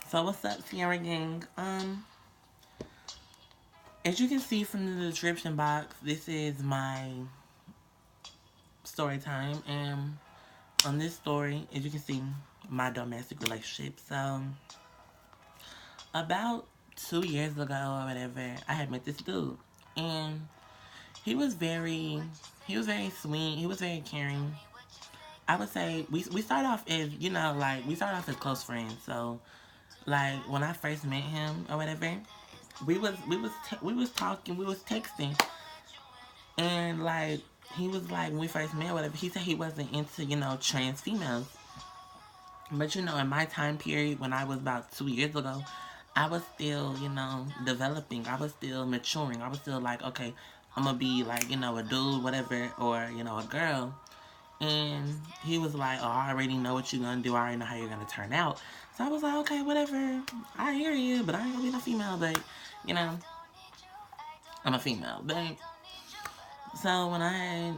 So what's up, Sierra Gang? As you can see from the description box, this is my story time, and on this story, as you can see, my domestic relationship. So about 2 years ago or whatever, I had met this dude, and he was very, he was very sweet. He was very caring. I would say we started off as like we started off as close friends. So like when I first met him or whatever, we was talking, we was texting, and like he was like when we first met, or whatever. He said he wasn't into trans females, but in my time period when I was about 2 years ago, I was still developing. I was still maturing. I was still like, okay, I'm gonna be like a dude, whatever, or a girl. And he was like, oh, I already know what you're gonna do. I already know how you're gonna turn out. So I was like, okay, whatever. I hear you, but I ain't gonna be no female. But you know, I'm a female. But so when I,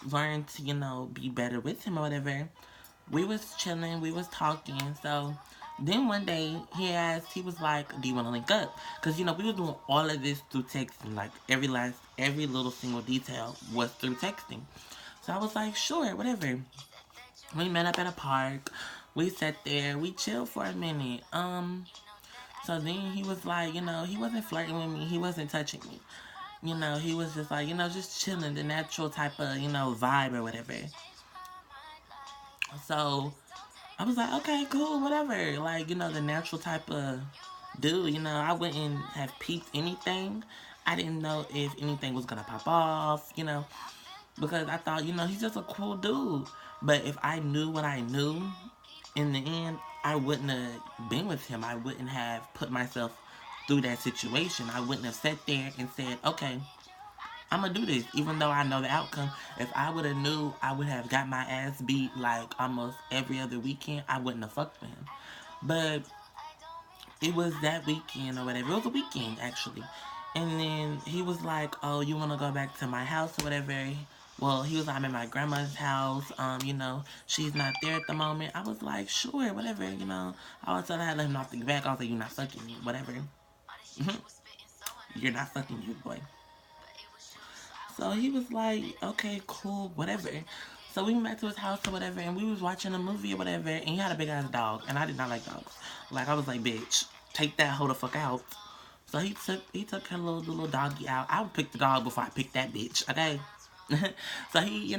learned to, be better with him or whatever, we was chilling, we was talking. So then one day he asked, he was like, "Do you want to link up?" Because we were doing all of this through texting. Like every little single detail was through texting. So I was like, "Sure, whatever." We met up at a park. We sat there. We chilled for a minute. So then he was like, he wasn't flirting with me. He wasn't touching me. He was just like, just chilling, the natural type of, vibe or whatever. So I was like, okay, cool, whatever. Like, the natural type of dude, I wouldn't have peeped anything. I didn't know if anything was gonna pop off, because I thought, he's just a cool dude. But if I knew what I knew, in the end, I wouldn't have been with him. I wouldn't have put myself through that situation. I wouldn't have sat there and said, okay, I'm gonna do this, even though I know the outcome. If I would have knew I would have got my ass beat like almost every other weekend, I wouldn't have fucked with him. But it was that weekend or whatever. It was a weekend actually. And then he was like, "Oh, you want to go back to my house or whatever?" Well, he was like, "I'm at my grandma's house. She's not there at the moment." I was like, "Sure, whatever." I was telling her, let him off the back. I was like, "You're not fucking me, whatever. You're not fucking you, boy." So he was like, "Okay, cool, whatever." So we went back to his house or whatever, and we was watching a movie or whatever, and he had a big ass dog, and I did not like dogs. Like I was like, "Bitch, take that hoe the fuck out." So he took her the little doggy out. I would pick the dog before I picked that bitch. Okay. So he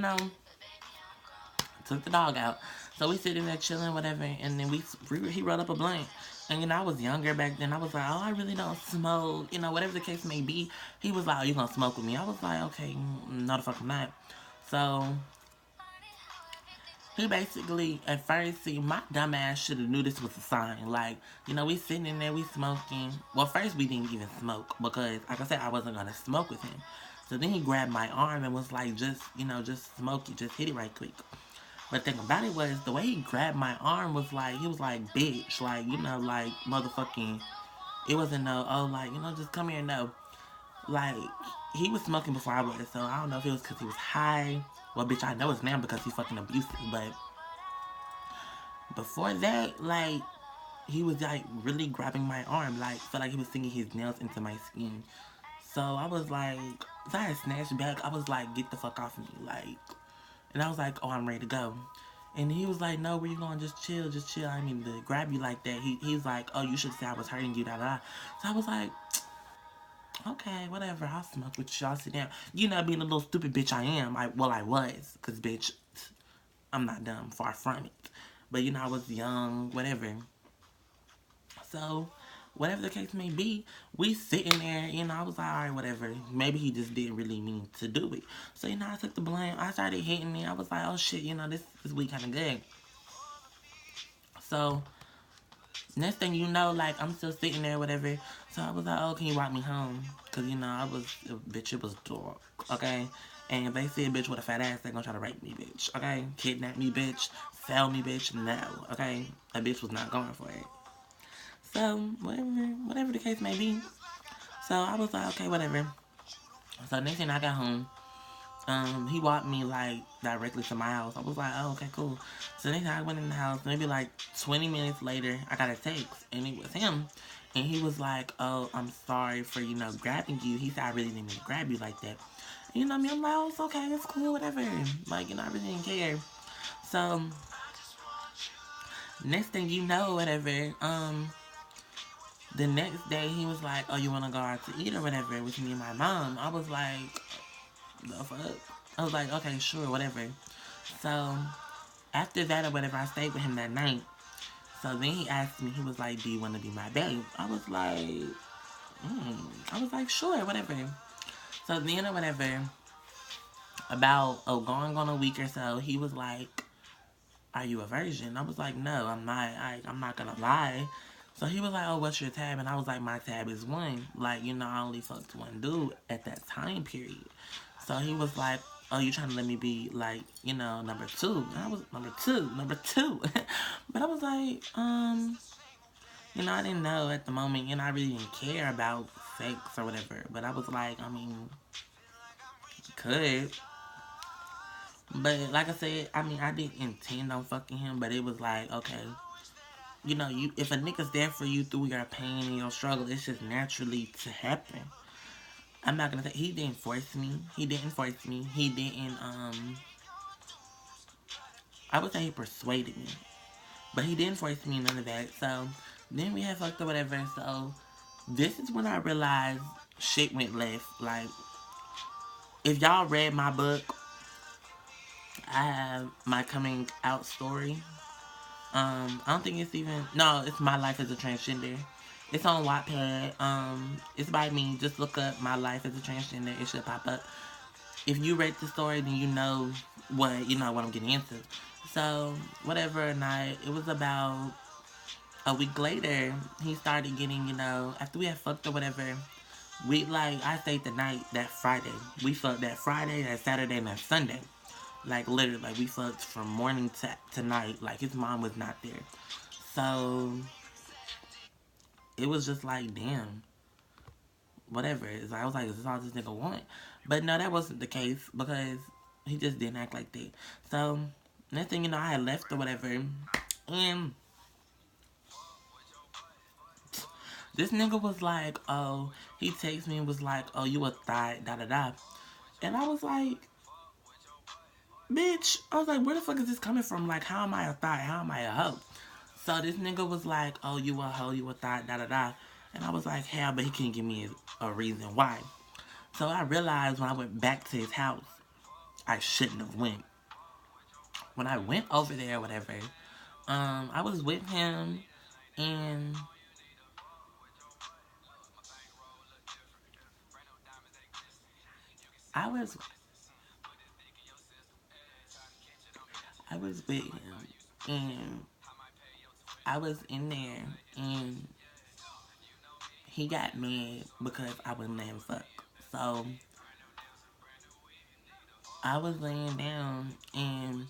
took the dog out. So we sitting there chilling, whatever, and then he rolled up a blunt. And I was younger back then. I was like, oh, I really don't smoke, whatever the case may be. He was like, oh, you gonna smoke with me? I was like, okay, no the fuck I'm not. So he basically at first, see, my dumb ass should have knew this was a sign. Like, we sitting in there, we smoking. Well, first we didn't even smoke because, like I said, I wasn't gonna smoke with him. So then he grabbed my arm and was like, just smoke it, just hit it right quick. But the thing about it was the way he grabbed my arm was like he was like bitch, like like motherfucking. It wasn't no like just come here no. Like he was smoking before I was, so I don't know if it was because he was high. Well, bitch, I know it's now because he's fucking abusive. But before that, like he was like really grabbing my arm, like felt like he was sinking his nails into my skin. So I was like, so I had snatched back. I was like, get the fuck off of me, like. And I was like, oh, I'm ready to go. And he was like, no, where you going? Just chill, just chill. I mean, to grab you like that. He's like, oh, you should say I was hurting you, da da. So I was like, okay, whatever. I'll smoke with you. I'll sit down. Being a little stupid bitch I am. I was. Because, bitch, I'm not dumb. Far from it. But, I was young, whatever. So, whatever the case may be, we sitting there, I was like, all right, whatever. Maybe he just didn't really mean to do it. So, I took the blame. I started hitting it. I was like, oh shit, this week kind of good. So, next thing you know, like, I'm still sitting there, whatever. So, I was like, oh, can you walk me home? Because, bitch, it was dark, okay? And if they see a bitch with a fat ass, they gonna try to rape me, bitch, okay? Kidnap me, bitch. Sell me, bitch. No, okay? That bitch was not going for it. So, whatever the case may be. So, I was like, okay, whatever. So, next thing I got home, He walked me like directly to my house. I was like, oh, okay, cool. So then I went in the house. Maybe like 20 minutes later, I got a text, and it was him. And he was like, oh, I'm sorry for, grabbing you. He said, I really didn't mean to grab you like that. And you know what I mean? I'm like, oh, it's okay. It's cool, whatever. Like, I really didn't care. So, next thing you know, whatever, the next day he was like, oh, you want to go out to eat or whatever with me and my mom? I was like, the fuck? I was like, okay, sure, whatever. So, after that or whatever, I stayed with him that night. So then he asked me, he was like, do you want to be my babe? I was like, sure, whatever. So then or whatever, about going on a week or so, he was like, are you a virgin? I was like, no, I'm not. I'm not gonna lie. So he was like, oh, what's your tab? And I was like, my tab is one. Like, I only fucked one dude at that time period. So he was like, oh, you trying to let me be like, number two? And I was number two. But I was like, I didn't know at the moment, I really didn't care about sex or whatever. But I was like, I mean, could. But like I said, I mean, I didn't intend on fucking him, but it was like, okay, you if a nigga's there for you through your pain and your struggle, it's just naturally to happen. I'm not gonna say he didn't force me. He didn't force me. He didn't I would say he persuaded me. But he didn't force me, none of that. So then we had fucked or whatever. So this is when I realized shit went left. Like, if y'all read my book, I have my coming out story. I don't think it's even no, it's My Life as a Transgender. It's on Wattpad. It's by me. Just look up My Life as a Transgender. It should pop up. If you read the story, then you know what I'm getting into. So whatever night, it was about a week later, he started getting, after we had fucked or whatever, I stayed the night that Friday. We fucked that Friday, that Saturday, and that Sunday. Like, literally, like, we fucked from morning to night. Like, his mom was not there. So, it was just like, damn, whatever. I was like, is this all this nigga want? But no, that wasn't the case because he just didn't act like that. So, next thing you know, I had left or whatever. And this nigga was like, oh, he texted me and was like, oh, you a thot, da da da. And I was like, bitch, I was like, where the fuck is this coming from? Like, how am I a thot? How am I a hoe? So this nigga was like, oh, you a hoe, you a thot, da da da. And I was like, hell, but he couldn't give me a reason why. So I realized when I went back to his house, I shouldn't have went. When I went over there or whatever, I was with him and I was I was with him and I was in there and he got mad because I wouldn't let him fuck. So I was laying down and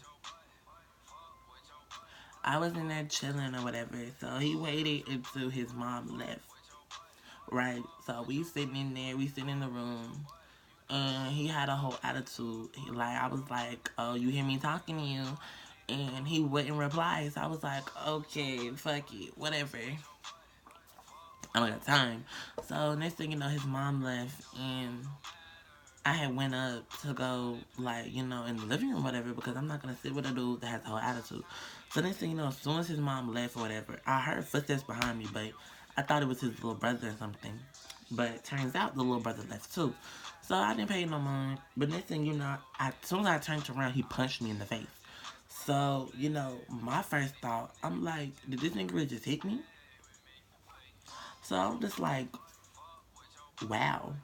I was in there chilling or whatever. So he waited until his mom left. Right? So we sitting in there, we sitting in the room. And he had a whole attitude. I was like, oh, you hear me talking to you? And he wouldn't reply. So I was like, okay, fuck it, whatever. I don't got time. So next thing you know, his mom left and I had went up to go, in the living room or whatever, because I'm not going to sit with a dude that has a whole attitude. So next thing you know, as soon as his mom left or whatever, I heard footsteps behind me, but I thought it was his little brother or something. But it turns out the little brother left too. So I didn't pay no mind. But next thing you know, as soon as I turned around, he punched me in the face. So, my first thought, I'm like, did this nigga really just hit me? So I'm just like, wow.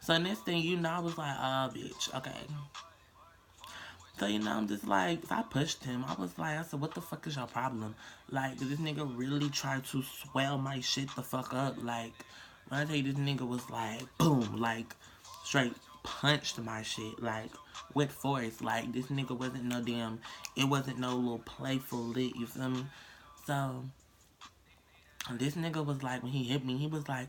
So next thing you know, I was like, oh, bitch, okay. So, I'm just like, if I pushed him, I said, what the fuck is your problem? Like, did this nigga really try to swell my shit the fuck up? Like, when I tell you this nigga was like, boom, like, straight punched my shit, like, with force. Like, this nigga wasn't no damn, it wasn't no little playful lit, you feel me? So, this nigga was like, when he hit me, he was like,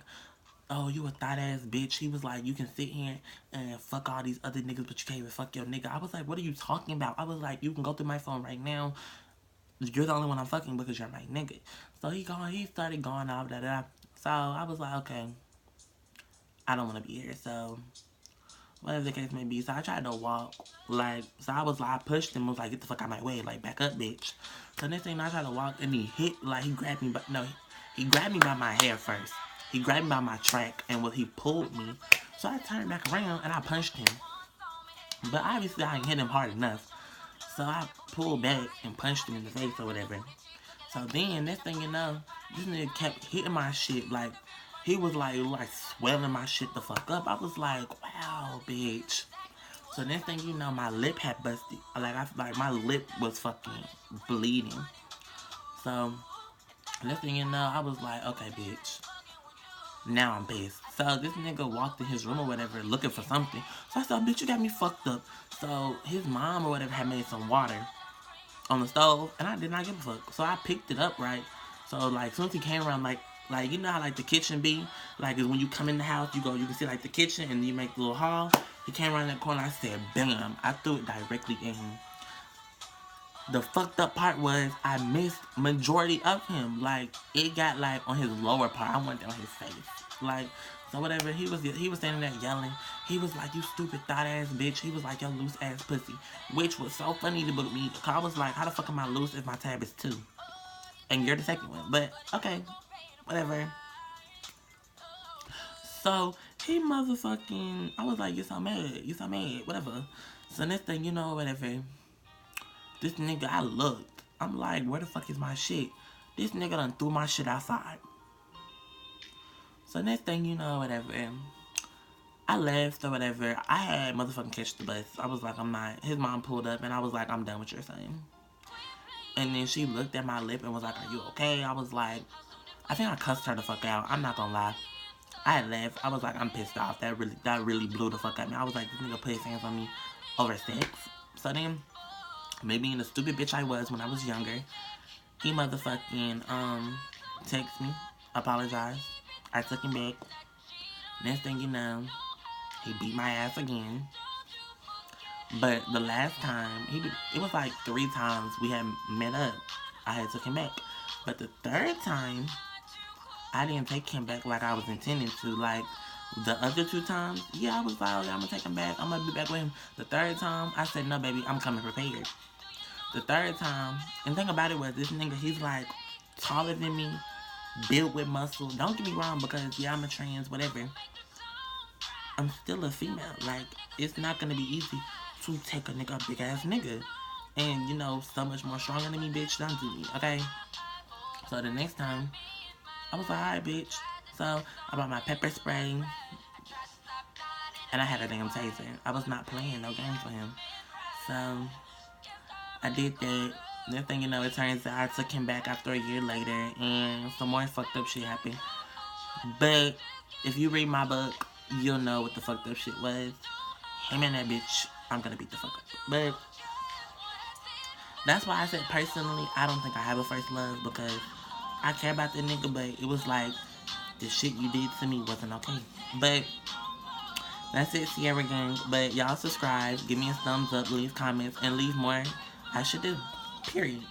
oh, you a thought ass bitch. He was like, you can sit here and fuck all these other niggas, but you can't even fuck your nigga. I was like, what are you talking about? I was like, you can go through my phone right now. You're the only one I'm fucking because you're my nigga. So he started going off, da da. So I was like, okay, I don't want to be here. So whatever the case may be. So I tried to walk, like, so I was like, I pushed him, was like, get the fuck out of my way, like, back up, bitch. So next thing I tried to walk, and he hit, like, he grabbed me, but no, he grabbed me by my hair first. He grabbed me by my track, and he pulled me. So I turned back around, and I punched him. But obviously, I didn't hit him hard enough. So I pulled back and punched him in the face or whatever. So then, next thing you know, this nigga kept hitting my shit, like, he was like swelling my shit the fuck up. I was like, wow, bitch. So next thing you know, my lip had busted. Like my lip was fucking bleeding. So next thing you know, I was like, okay, bitch. Now I'm pissed. So this nigga walked in his room or whatever looking for something. So I said, bitch, you got me fucked up. So his mom or whatever had made some water on the stove, and I did not give a fuck. So I picked it up, right? So like, as soon as he came around, like you know how like the kitchen be, like is when you come in the house, you can see like the kitchen, and you make the little hall. He came around that corner. I said, bam! I threw it directly in him. The fucked up part was I missed majority of him. Like it got like on his lower part. I went down his face. Like so whatever. He was standing there yelling. He was like, you stupid thought ass bitch. He was like, yo loose ass pussy, which was so funny to me. Cause I was like, how the fuck am I loose if my tab is 2? And you're the second one. But, okay. Whatever. So, he motherfucking... I was like, you're so mad. You're so mad. Whatever. So, next thing you know, whatever. This nigga, I looked. I'm like, where the fuck is my shit? This nigga done threw my shit outside. So, next thing you know, whatever. I left or whatever. I had motherfucking catch the bus. I was like, I'm not. His mom pulled up and I was like, I'm done with your son. And then she looked at my lip and was like, are you okay? I was like, I think I cussed her the fuck out. I'm not gonna lie. I had left. I was like, I'm pissed off. That really blew the fuck at me. I was like, this nigga put his hands on me over sex. So then, maybe being the stupid bitch I was when I was younger, he motherfucking, text me, apologized. I took him back. Next thing you know, he beat my ass again. But the last time, it was like 3 times we had met up. I had took him back. But the 3rd time, I didn't take him back like I was intending to. Like, the other 2 times, yeah, I was like, oh, yeah, I'm gonna take him back. I'm gonna be back with him. The 3rd time, I said, no, baby, I'm coming prepared. The 3rd time, and the thing about it was, this nigga, he's like taller than me, built with muscle. Don't get me wrong, because, yeah, I'm a trans, whatever. I'm still a female. Like, it's not gonna be easy to take a nigga, a big ass nigga. And, you know, so much more stronger than me, bitch, don't do me, okay? So the next time, I was like, alright, bitch. So I bought my pepper spray. And I had a damn taser. I was not playing no games with him. So I did that. Next thing you know, it turns out I took him back after a year later. And some more fucked up shit happened. But if you read my book, you'll know what the fucked up shit was. Him and that bitch, I'm gonna beat the fuck up. But that's why I said personally, I don't think I have a first love, because I care about that nigga, but it was like, the shit you did to me wasn't okay. But that's it, Sierra Gang. But y'all subscribe, give me a thumbs up, leave comments, and leave more. I should do. Period.